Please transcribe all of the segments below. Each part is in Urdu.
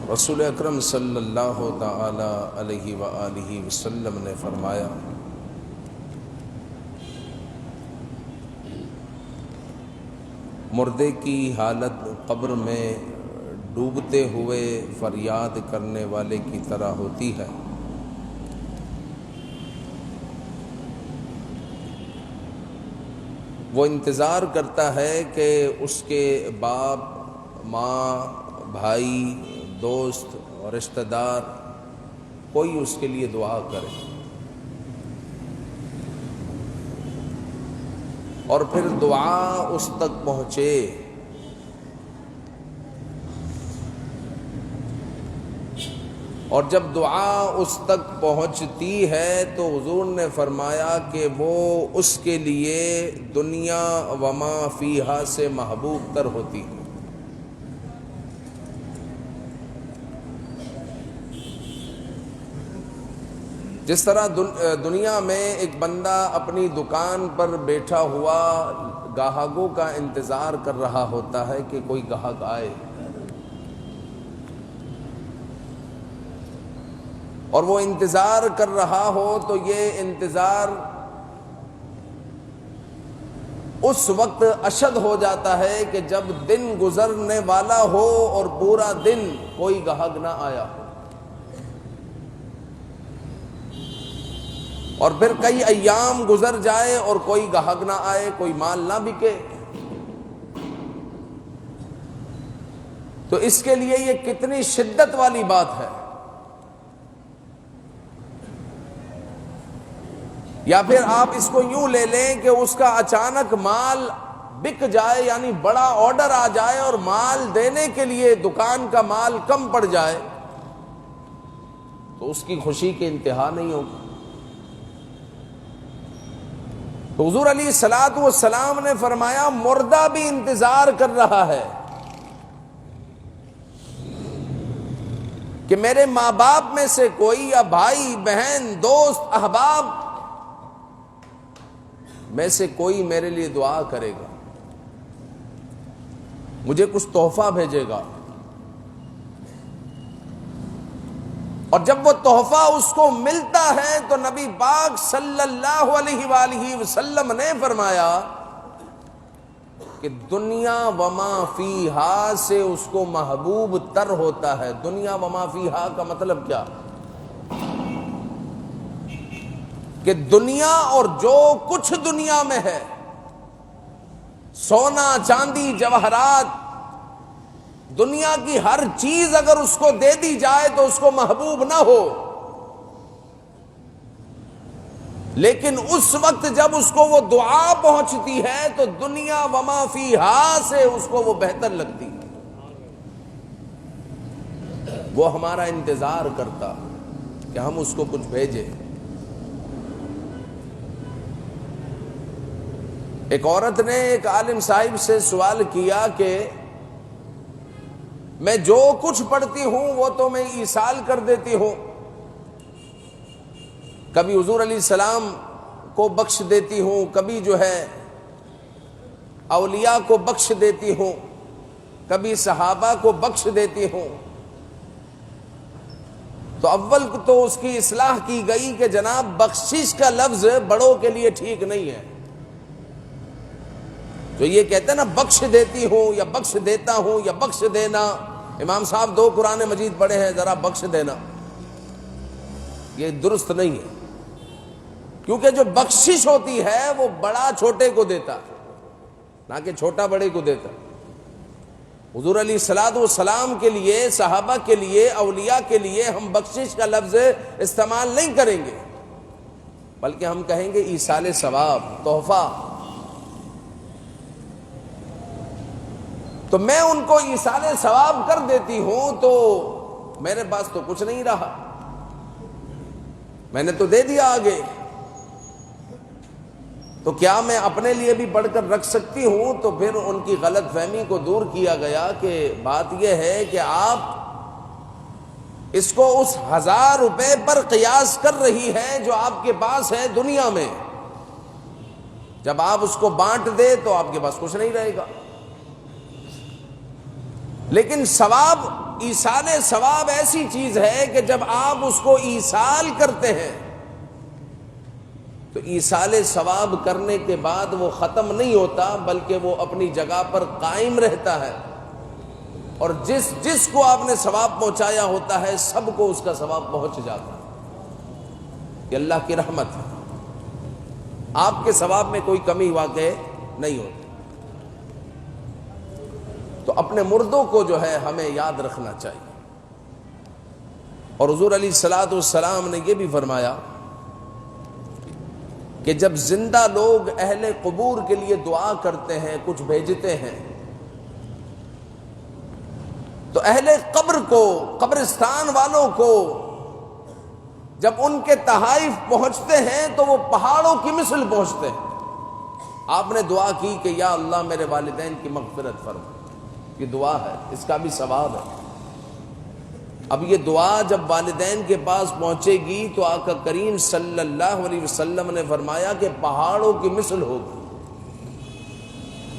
رسول اکرم صلی اللہ تعالی علیہ وآلہ وسلم نے فرمایا مردے کی حالت قبر میں ڈوبتے ہوئے فریاد کرنے والے کی طرح ہوتی ہے۔ وہ انتظار کرتا ہے کہ اس کے باپ، ماں، بھائی، دوست اور رشتہ دار کوئی اس کے لیے دعا کرے، اور پھر دعا اس تک پہنچے۔ اور جب دعا اس تک پہنچتی ہے تو حضور نے فرمایا کہ وہ اس کے لیے دنیا وما فیہا سے محبوب تر ہوتی ہے۔ جس طرح دنیا میں ایک بندہ اپنی دکان پر بیٹھا ہوا گاہکوں کا انتظار کر رہا ہوتا ہے کہ کوئی گاہک آئے، اور وہ انتظار کر رہا ہو تو یہ انتظار اس وقت اشد ہو جاتا ہے کہ جب دن گزرنے والا ہو اور پورا دن کوئی گاہک نہ آیا ہو، اور پھر کئی ایام گزر جائے اور کوئی گاہک نہ آئے، کوئی مال نہ بکے، تو اس کے لیے یہ کتنی شدت والی بات ہے۔ یا پھر آپ اس کو یوں لے لیں کہ اس کا اچانک مال بک جائے، یعنی بڑا آرڈر آ جائے اور مال دینے کے لیے دکان کا مال کم پڑ جائے، تو اس کی خوشی کی انتہا نہیں ہوگی۔ تو حضور علیہ الصلوۃ والسلام نے فرمایا مردہ بھی انتظار کر رہا ہے کہ میرے ماں باپ میں سے کوئی، یا بھائی بہن دوست احباب میں سے کوئی میرے لیے دعا کرے گا، مجھے کچھ تحفہ بھیجے گا، اور جب وہ تحفہ اس کو ملتا ہے تو نبی پاک صلی اللہ علیہ وآلہ وسلم نے فرمایا کہ دنیا وما فیہا سے اس کو محبوب تر ہوتا ہے۔ دنیا وما فیہا کا مطلب کیا؟ کہ دنیا اور جو کچھ دنیا میں ہے، سونا چاندی جواہرات، دنیا کی ہر چیز اگر اس کو دے دی جائے تو اس کو محبوب نہ ہو، لیکن اس وقت جب اس کو وہ دعا پہنچتی ہے تو دنیا وما فیہا سے اس کو وہ بہتر لگتی ہے، وہ ہمارا انتظار کرتا کہ ہم اس کو کچھ بھیجیں۔ ایک عورت نے ایک عالم صاحب سے سوال کیا کہ میں جو کچھ پڑھتی ہوں وہ تو میں ایصال کر دیتی ہوں، کبھی حضور علیہ السلام کو بخش دیتی ہوں، کبھی جو ہے اولیاء کو بخش دیتی ہوں، کبھی صحابہ کو بخش دیتی ہوں۔ تو اول تو اس کی اصلاح کی گئی کہ جناب بخشش کا لفظ بڑوں کے لیے ٹھیک نہیں ہے۔ جو یہ کہتے ہیں نا بخش دیتی ہوں یا بخش دیتا ہوں یا بخش دینا، امام صاحب 2 قرآن مجید پڑھے ہیں، ذرا بخش دینا، یہ درست نہیں ہے، کیونکہ جو بخشش ہوتی ہے وہ بڑا چھوٹے کو دیتا نہ کہ چھوٹا بڑے کو دیتا۔ حضور علیہ الصلوۃ والسلام کے لیے، صحابہ کے لیے، اولیاء کے لیے ہم بخشش کا لفظ استعمال نہیں کریں گے، بلکہ ہم کہیں گے ایصال ثواب، تحفہ۔ تو میں ان کو ایصال ثواب کر دیتی ہوں تو میرے پاس تو کچھ نہیں رہا، میں نے تو دے دیا آگے، تو کیا میں اپنے لیے بھی پڑھ کر رکھ سکتی ہوں؟ تو پھر ان کی غلط فہمی کو دور کیا گیا کہ بات یہ ہے کہ آپ اس کو اس 1000 روپے پر قیاس کر رہی ہیں جو آپ کے پاس ہے دنیا میں، جب آپ اس کو بانٹ دے تو آپ کے پاس کچھ نہیں رہے گا، لیکن ثواب ایصال ثواب ایسی چیز ہے کہ جب آپ اس کو ایصال کرتے ہیں تو ایصال ثواب کرنے کے بعد وہ ختم نہیں ہوتا، بلکہ وہ اپنی جگہ پر قائم رہتا ہے، اور جس کو آپ نے ثواب پہنچایا ہوتا ہے سب کو اس کا ثواب پہنچ جاتا ہے۔ یہ اللہ کی رحمت ہے، آپ کے ثواب میں کوئی کمی واقع نہیں ہوتی۔ تو اپنے مردوں کو جو ہے ہمیں یاد رکھنا چاہیے، اور حضور علیہ الصلوۃ والسلام نے یہ بھی فرمایا کہ جب زندہ لوگ اہل قبور کے لیے دعا کرتے ہیں، کچھ بھیجتے ہیں، تو اہل قبر کو، قبرستان والوں کو جب ان کے تحائف پہنچتے ہیں تو وہ پہاڑوں کی مثل پہنچتے ہیں۔ آپ نے دعا کی کہ یا اللہ میرے والدین کی مغفرت فرما، یہ دعا ہے، اس کا بھی ثواب ہے۔ اب یہ دعا جب والدین کے پاس پہنچے گی تو آقا کریم صلی اللہ علیہ وسلم نے فرمایا کہ پہاڑوں کی مثل ہوگی،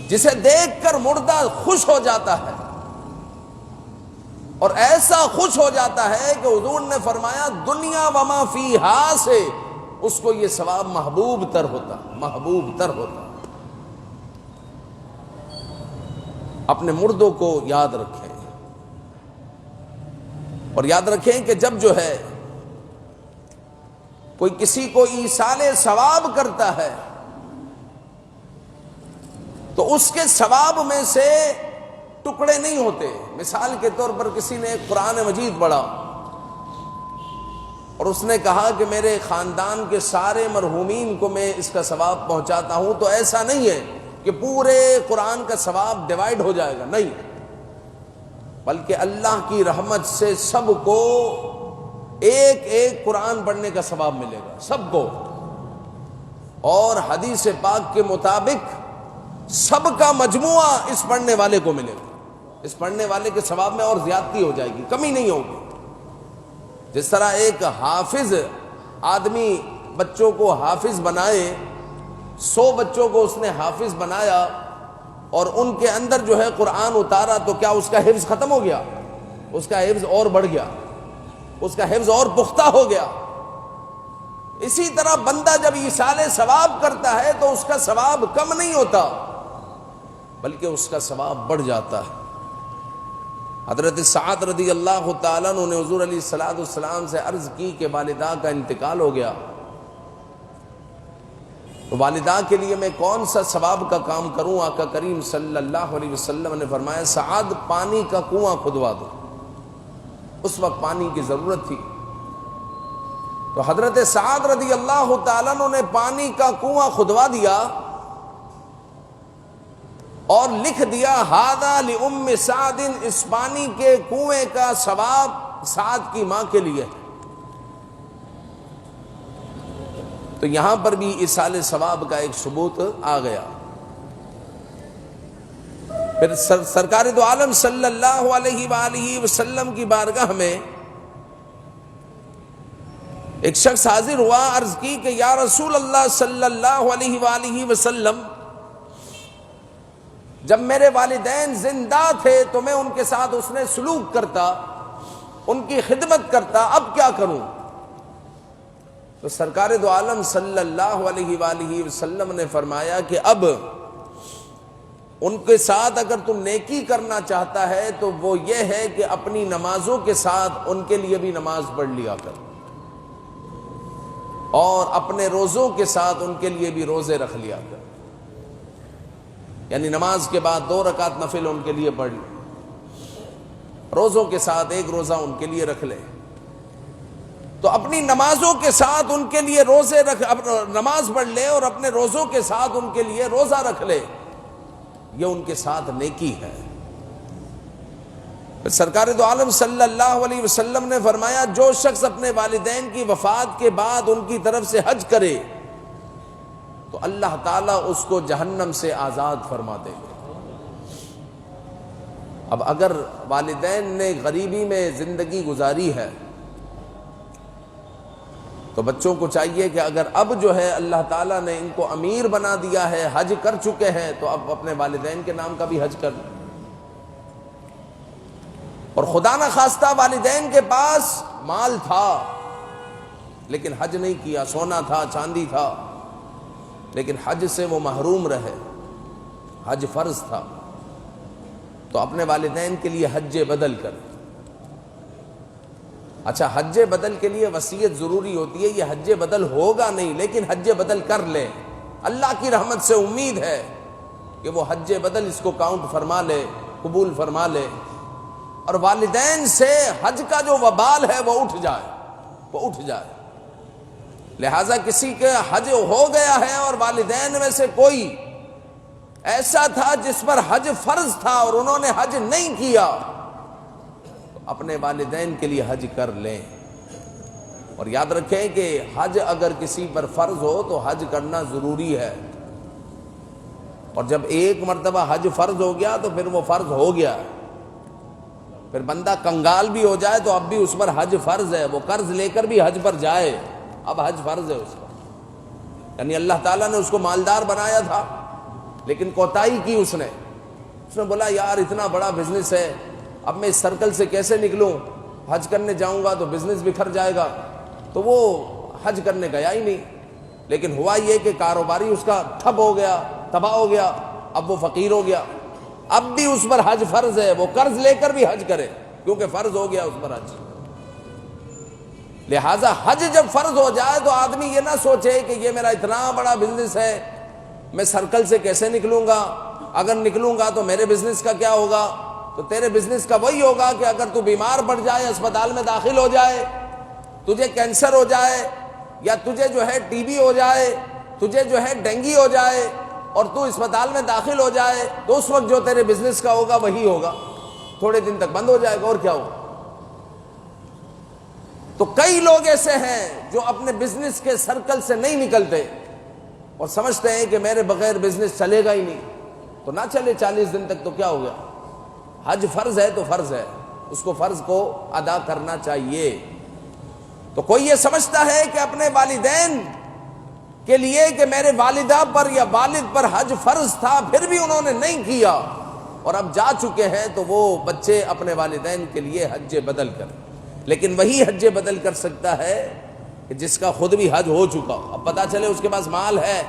جسے دیکھ کر مردہ خوش ہو جاتا ہے، اور ایسا خوش ہو جاتا ہے کہ حضور نے فرمایا دنیا وما فیہا سے اس کو یہ ثواب محبوب تر ہوتا، محبوب تر ہوتا۔ اپنے مردوں کو یاد رکھیں، اور یاد رکھیں کہ جب جو ہے کوئی کسی کو ایصال ثواب کرتا ہے تو اس کے ثواب میں سے ٹکڑے نہیں ہوتے۔ مثال کے طور پر کسی نے ایک قرآن مجید پڑھا اور اس نے کہا کہ میرے خاندان کے سارے مرحومین کو میں اس کا ثواب پہنچاتا ہوں، تو ایسا نہیں ہے کہ پورے قرآن کا ثواب ڈیوائیڈ ہو جائے گا، نہیں، بلکہ اللہ کی رحمت سے سب کو ایک ایک قرآن پڑھنے کا ثواب ملے گا، سب کو، اور حدیث پاک کے مطابق سب کا مجموعہ اس پڑھنے والے کو ملے گا۔ اس پڑھنے والے کے ثواب میں اور زیادتی ہو جائے گی، کمی نہیں ہوگی۔ جس طرح ایک حافظ آدمی بچوں کو حافظ بنائے، 100 بچوں کو اس نے حافظ بنایا اور ان کے اندر جو ہے قرآن اتارا، تو کیا اس کا حفظ ختم ہو گیا؟ اس کا حفظ اور بڑھ گیا، اس کا حفظ اور پختہ ہو گیا۔ اسی طرح بندہ جب ایصال ثواب کرتا ہے تو اس کا ثواب کم نہیں ہوتا، بلکہ اس کا ثواب بڑھ جاتا ہے۔ حضرت سعد رضی اللہ تعالیٰ عنہ نے حضور علیہ الصلوۃ والسلام سے عرض کی کہ والدہ کا انتقال ہو گیا، تو والدہ کے لیے میں کون سا ثواب کا کام کروں؟ آقا کریم صلی اللہ علیہ وسلم نے فرمایا سعد پانی کا کنواں کھدوا دو۔ اس وقت پانی کی ضرورت تھی، تو حضرت سعد رضی اللہ تعالیٰ عنہ نے پانی کا کنواں کھدوا دیا اور لکھ دیا ھذا لأم سعد، اس پانی کے کنویں کا ثواب سعد کی ماں کے لیے۔ تو یہاں پر بھی ایصال ثواب کا ایک ثبوت آ گیا۔ پھر سرکار دو عالم صلی اللہ علیہ وآلہ وسلم کی بارگاہ میں ایک شخص حاضر ہوا، عرض کی کہ یا رسول اللہ صلی اللہ علیہ وآلہ وسلم، جب میرے والدین زندہ تھے تو میں ان کے ساتھ اس نے سلوک کرتا، ان کی خدمت کرتا، اب کیا کروں؟ تو سرکار دو عالم صلی اللہ علیہ وآلہ وسلم نے فرمایا کہ اب ان کے ساتھ اگر تم نیکی کرنا چاہتا ہے تو وہ یہ ہے کہ اپنی نمازوں کے ساتھ ان کے لیے بھی نماز پڑھ لیا کر، اور اپنے روزوں کے ساتھ ان کے لیے بھی روزے رکھ لیا کر، یعنی نماز کے بعد 2 رکعت نفل ان کے لیے پڑھ لے، روزوں کے ساتھ 1 روزہ ان کے لیے رکھ لے۔ تو اپنی نمازوں کے ساتھ ان کے لیے روزے نماز پڑھ لے اور اپنے روزوں کے ساتھ ان کے لیے روزہ رکھ لے، یہ ان کے ساتھ نیکی ہے۔ پھر سرکار دو عالم صلی اللہ علیہ وسلم نے فرمایا جو شخص اپنے والدین کی وفات کے بعد ان کی طرف سے حج کرے تو اللہ تعالیٰ اس کو جہنم سے آزاد فرما دے گا۔ اب اگر والدین نے غریبی میں زندگی گزاری ہے تو بچوں کو چاہیے کہ اگر اب جو ہے اللہ تعالیٰ نے ان کو امیر بنا دیا ہے، حج کر چکے ہیں، تو اب اپنے والدین کے نام کا بھی حج کر لیں۔ اور خدا نہ خواستہ والدین کے پاس مال تھا لیکن حج نہیں کیا، سونا تھا، چاندی تھا، لیکن حج سے وہ محروم رہے، حج فرض تھا، تو اپنے والدین کے لیے حج بدل کر. اچھا، حج بدل کے لیے وصیت ضروری ہوتی ہے، یہ حج بدل ہوگا نہیں لیکن حج بدل کر لے. اللہ کی رحمت سے امید ہے کہ وہ حج بدل اس کو کاؤنٹ فرما لے، قبول فرما لے، اور والدین سے حج کا جو وبال ہے وہ اٹھ جائے. لہذا کسی کے حج ہو گیا ہے اور والدین میں سے کوئی ایسا تھا جس پر حج فرض تھا اور انہوں نے حج نہیں کیا، تو اپنے والدین کے لیے حج کر لیں. اور یاد رکھیں کہ حج اگر کسی پر فرض ہو تو حج کرنا ضروری ہے، اور جب ایک مرتبہ حج فرض ہو گیا تو پھر وہ فرض ہو گیا. پھر بندہ کنگال بھی ہو جائے تو اب بھی اس پر حج فرض ہے، وہ قرض لے کر بھی حج پر جائے، اب حج فرض ہے اس پر. یعنی اللہ تعالیٰ نے اس کو مالدار بنایا تھا لیکن کوتاہی کی اس نے بولا یار اتنا بڑا بزنس ہے، اب میں اس سرکل سے کیسے نکلوں، حج کرنے جاؤں گا تو بزنس بکھر جائے گا، تو وہ حج کرنے گیا ہی نہیں. لیکن ہوا یہ کہ کاروباری اس کا ٹھپ ہو گیا، تباہ ہو گیا، اب وہ فقیر ہو گیا. اب بھی اس پر حج فرض ہے، وہ قرض لے کر بھی حج کرے کیونکہ فرض ہو گیا اس پر حج. لہٰذا حج جب فرض ہو جائے تو آدمی یہ نہ سوچے کہ یہ میرا اتنا بڑا بزنس ہے، میں سرکل سے کیسے نکلوں گا، اگر نکلوں گا تو میرے بزنس کا کیا ہوگا. تو تیرے بزنس کا وہی ہوگا کہ اگر تو بیمار پڑ جائے، اسپتال میں داخل ہو جائے، تجھے کینسر ہو جائے، یا تجھے جو ہے ٹی بی ہو جائے، تجھے جو ہے ڈینگی ہو جائے اور تو اسپتال میں داخل ہو جائے، تو اس وقت جو تیرے بزنس کا ہوگا وہی ہوگا، تھوڑے دن تک بند ہو جائے گا اور کیا ہوگا. تو کئی لوگ ایسے ہیں جو اپنے بزنس کے سرکل سے نہیں نکلتے اور سمجھتے ہیں کہ میرے بغیر بزنس چلے گا ہی نہیں. تو نہ چلے 40 دن تک تو کیا ہو گیا. حج فرض ہے تو فرض ہے، اس کو فرض کو ادا کرنا چاہیے. تو کوئی یہ سمجھتا ہے کہ اپنے والدین کے لیے کہ میرے والدہ پر یا والد پر حج فرض تھا پھر بھی انہوں نے نہیں کیا اور اب جا چکے ہیں، تو وہ بچے اپنے والدین کے لیے حج بدل کر. لیکن وہی حج بدل کر سکتا ہے کہ جس کا خود بھی حج ہو چکا، اب پتہ چلے اس کے پاس مال ہے،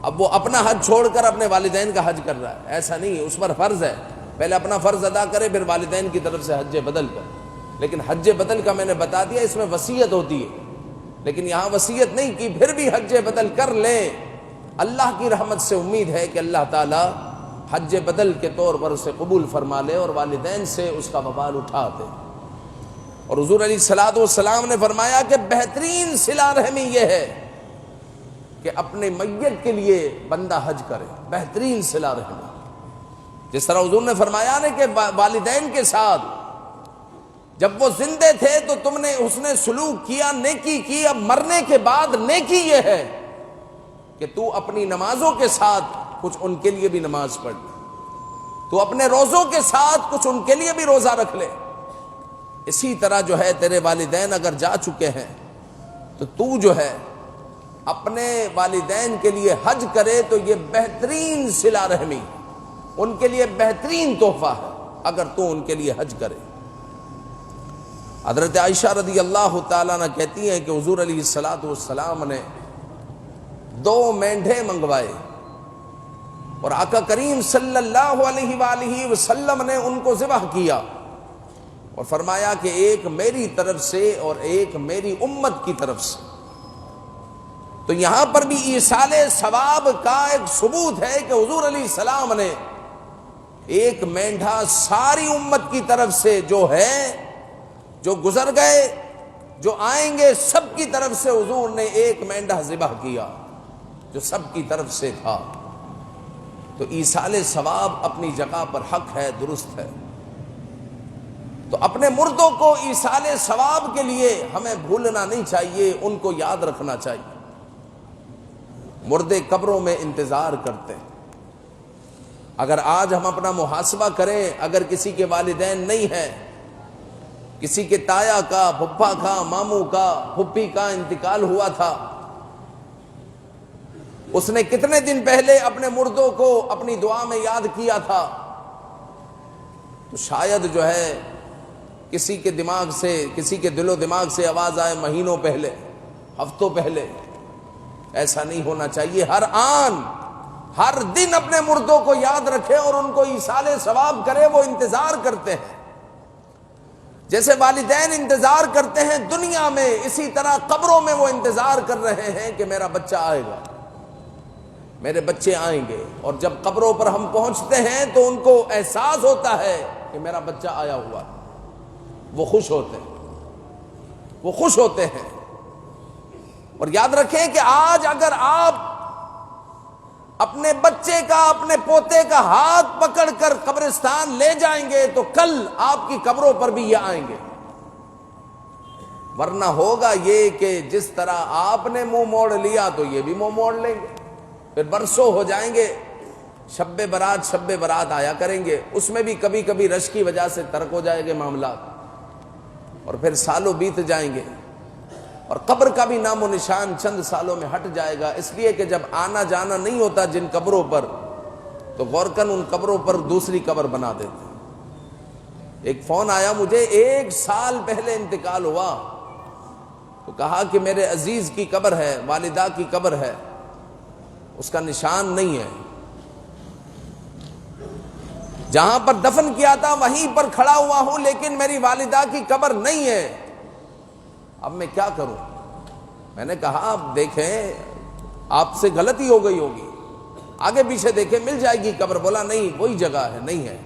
اب وہ اپنا حج چھوڑ کر اپنے والدین کا حج کر رہا ہے. ایسا نہیں، اس پر فرض ہے، پہلے اپنا فرض ادا کرے پھر والدین کی طرف سے حج بدل کر. لیکن حج بدل کا میں نے بتا دیا اس میں وصیت ہوتی ہے، لیکن یہاں وصیت نہیں کی پھر بھی حج بدل کر لیں. اللہ کی رحمت سے امید ہے کہ اللہ تعالی حج بدل کے طور پر اسے قبول فرما لے اور والدین سے اس کا وبال اٹھا دے. اور حضور علیہ الصلوۃ والسلام نے فرمایا کہ بہترین صلہ رحمی یہ ہے کہ اپنے میت کے لیے بندہ حج کرے، بہترین صلہ رحمی. جس طرح حضور نے فرمایا نا کہ والدین کے ساتھ جب وہ زندے تھے تو تم نے حسن سلوک کیا، نیکی کی، اب مرنے کے بعد نیکی یہ ہے کہ تو اپنی نمازوں کے ساتھ کچھ ان کے لیے بھی نماز پڑھ لے، تو اپنے روزوں کے ساتھ کچھ ان کے لیے بھی روزہ رکھ لے. اسی طرح جو ہے تیرے والدین اگر جا چکے ہیں تو تو جو ہے اپنے والدین کے لیے حج کرے، تو یہ بہترین صلہ رحمی، ان کے لیے بہترین تحفہ ہے اگر تو ان کے لیے حج کرے. حضرت عائشہ رضی اللہ تعالیٰ عنہ کہتی ہیں کہ حضور علیہ الصلوۃ والسلام نے 2 مینڈھے منگوائے اور آقا کریم صلی اللہ علیہ وآلہ وسلم نے ان کو ذبح کیا اور فرمایا کہ ایک میری طرف سے اور ایک میری امت کی طرف سے. تو یہاں پر بھی ایصال ثواب کا ایک ثبوت ہے کہ حضور علیہ السلام نے ایک مینڈھا ساری امت کی طرف سے جو ہے، جو گزر گئے، جو آئیں گے، سب کی طرف سے حضور نے ایک مینڈھا ذبح کیا جو سب کی طرف سے تھا. تو ایصال ثواب اپنی جگہ پر حق ہے، درست ہے. تو اپنے مردوں کو ایصال ثواب کے لیے ہمیں بھولنا نہیں چاہیے، ان کو یاد رکھنا چاہیے. مردے قبروں میں انتظار کرتے ہیں. اگر آج ہم اپنا محاسبہ کریں، اگر کسی کے والدین نہیں ہیں، کسی کے تایا کا، پھپھا کا، ماموں کا، پھپھی کا انتقال ہوا تھا، اس نے کتنے دن پہلے اپنے مردوں کو اپنی دعا میں یاد کیا تھا، تو شاید جو ہے کسی کے دماغ سے، کسی کے دل و دماغ سے آواز آئے مہینوں پہلے، ہفتوں پہلے، ایسا نہیں ہونا چاہیے۔ ہر آن، ہر دن اپنے مردوں کو یاد رکھے اور ان کو ایصال ثواب کرے۔ وہ انتظار کرتے ہیں، جیسے والدین انتظار کرتے ہیں دنیا میں، اسی طرح قبروں میں وہ انتظار کر رہے ہیں کہ میرا بچہ آئے گا، میرے بچے آئیں گے۔ اور جب قبروں پر ہم پہنچتے ہیں تو ان کو احساس ہوتا ہے کہ میرا بچہ آیا ہوا ہے، وہ خوش ہوتے ہیں، وہ خوش ہوتے ہیں۔ اور یاد رکھیں کہ آج اگر آپ اپنے بچے کا، اپنے پوتے کا ہاتھ پکڑ کر قبرستان لے جائیں گے تو کل آپ کی قبروں پر بھی یہ آئیں گے، ورنہ ہوگا یہ کہ جس طرح آپ نے منہ موڑ لیا تو یہ بھی منہ موڑ لیں گے، پھر برسوں ہو جائیں گے، شب برات آیا کریں گے، اس میں بھی کبھی کبھی رش کی وجہ سے ترک ہو جائے گے معاملات، اور پھر سالوں بیت جائیں گے، اور قبر کا بھی نام و نشان چند سالوں میں ہٹ جائے گا۔ اس لیے کہ جب آنا جانا نہیں ہوتا جن قبروں پر، تو غورکن ان قبروں پر دوسری قبر بنا دیتے۔ ایک فون آیا مجھے، 1 سال پہلے انتقال ہوا، تو کہا کہ میرے عزیز کی قبر ہے، والدہ کی قبر ہے، اس کا نشان نہیں ہے، جہاں پر دفن کیا تھا وہیں پر کھڑا ہوا ہوں لیکن میری والدہ کی قبر نہیں ہے، اب میں کیا کروں؟ میں نے کہا آپ دیکھیں، آپ سے غلطی ہو گئی ہوگی، آگے پیچھے دیکھیں مل جائے گی قبر۔ بولا نہیں، وہی جگہ ہے، نہیں ہے،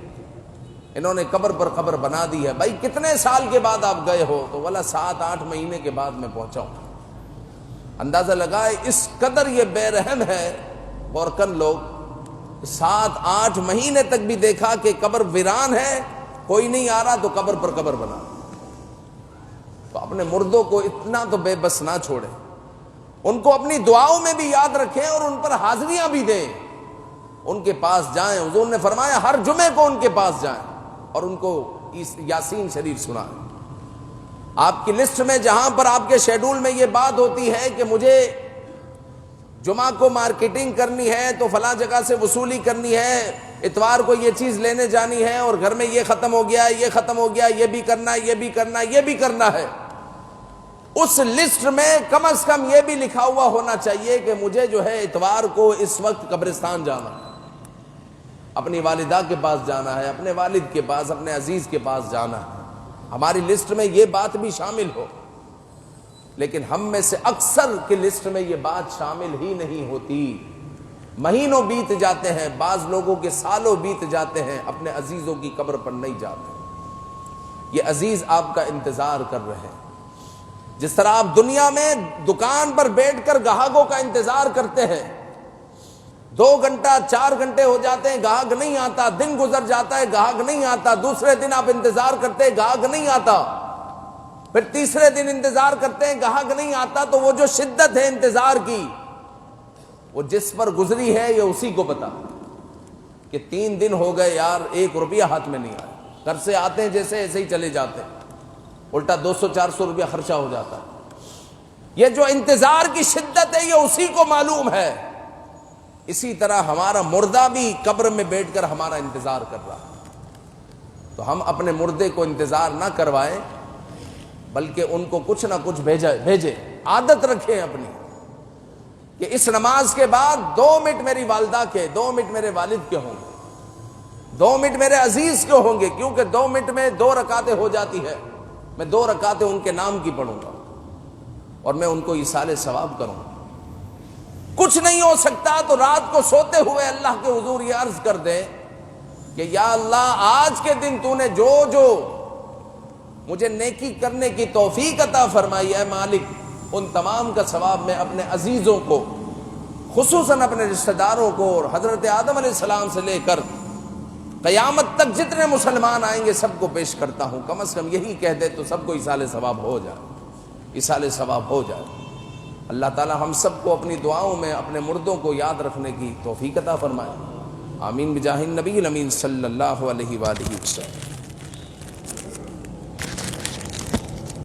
انہوں نے قبر پر قبر بنا دی ہے۔ بھائی کتنے سال کے بعد آپ گئے ہو؟ تو بولا 7-8 مہینے کے بعد میں پہنچا ہوں۔ اندازہ لگائے اس قدر یہ بے رحم ہے غورکن لوگ، 7-8 مہینے تک بھی دیکھا کہ قبر ویران ہے، کوئی نہیں آ رہا تو قبر پر قبر بنا۔ تو اپنے مردوں کو اتنا تو بے بس نہ چھوڑیں، ان کو اپنی دعاؤں میں بھی یاد رکھیں اور ان پر حاضریاں بھی دیں، ان کے پاس جائیں۔ حضور نے فرمایا ہر جمعے کو ان کے پاس جائیں اور ان کو یاسین شریف سنائیں۔ آپ کی لسٹ میں جہاں پر آپ کے شیڈول میں یہ بات ہوتی ہے کہ مجھے جمعہ کو مارکیٹنگ کرنی ہے تو فلاں جگہ سے وصولی کرنی ہے، اتوار کو یہ چیز لینے جانی ہے، اور گھر میں یہ ختم ہو گیا، یہ ختم ہو گیا، یہ بھی کرنا ہے، یہ بھی کرنا ہے، یہ بھی کرنا ہے، اس لسٹ میں کم از کم یہ بھی لکھا ہوا ہونا چاہیے کہ مجھے جو ہے اتوار کو اس وقت قبرستان جانا ہے، اپنی والدہ کے پاس جانا ہے، اپنے والد کے پاس، اپنے عزیز کے پاس جانا ہے۔ ہماری لسٹ میں یہ بات بھی شامل ہو، لیکن ہم میں سے اکثر کی لسٹ میں یہ بات شامل ہی نہیں ہوتی۔ مہینوں بیت جاتے ہیں، بعض لوگوں کے سالوں بیت جاتے ہیں، اپنے عزیزوں کی قبر پر نہیں جاتے۔ یہ عزیز آپ کا انتظار کر رہے ہیں، جس طرح آپ دنیا میں دکان پر بیٹھ کر گاہکوں کا انتظار کرتے ہیں، 2 گھنٹہ 4 گھنٹے ہو جاتے ہیں، گاہک نہیں آتا، دن گزر جاتا ہے، گاہک نہیں آتا، دوسرے دن آپ انتظار کرتے ہیں، گاہک نہیں آتا، پھر تیسرے دن انتظار کرتے ہیں، گاہک نہیں آتا، تو وہ جو شدت ہے انتظار کی، وہ جس پر گزری ہے یہ اسی کو پتا کہ 3 دن ہو گئے یار، 1 روپیہ ہاتھ میں نہیں آیا، گھر سے آتے ہیں جیسے ایسے ہی چلے جاتے ہیں، الٹا 200-400 روپیہ خرچہ ہو جاتا ہے۔ یہ جو انتظار کی شدت ہے یہ اسی کو معلوم ہے۔ اسی طرح ہمارا مردہ بھی قبر میں بیٹھ کر ہمارا انتظار کر رہا ہے، تو ہم اپنے مردے کو انتظار نہ کروائیں، بلکہ ان کو کچھ نہ کچھ بھیجیں۔ عادت رکھیں اپنی کہ اس نماز کے بعد 2 منٹ میری والدہ کے، 2 منٹ میرے والد کے ہوں گے، 2 منٹ میرے عزیز کے ہوں گے، کیونکہ 2 منٹ میں 2 رکعتیں ہو جاتی ہے، میں 2 رکعتیں ان کے نام کی پڑھوں گا اور میں ان کو ایصال ثواب کروں گا۔ کچھ نہیں ہو سکتا تو رات کو سوتے ہوئے اللہ کے حضور یہ عرض کر دیں کہ یا اللہ آج کے دن تو نے جو جو مجھے نیکی کرنے کی توفیق عطا فرمائی ہے مالک، ان تمام کا ثواب میں اپنے عزیزوں کو، خصوصاً اپنے رشتہ داروں کو، اور حضرت آدم علیہ السلام سے لے کر قیامت تک جتنے مسلمان آئیں گے سب کو پیش کرتا ہوں۔ کم از کم یہی کہہ دے تو سب کو ایصال ثواب ہو جائے، ایصال ثواب ہو جائے۔ اللہ تعالی ہم سب کو اپنی دعاؤں میں اپنے مردوں کو یاد رکھنے کی توفیق عطا فرمائے۔ آمین بجاہ النبی الامین صلی اللہ علیہ وآلہ وسلم۔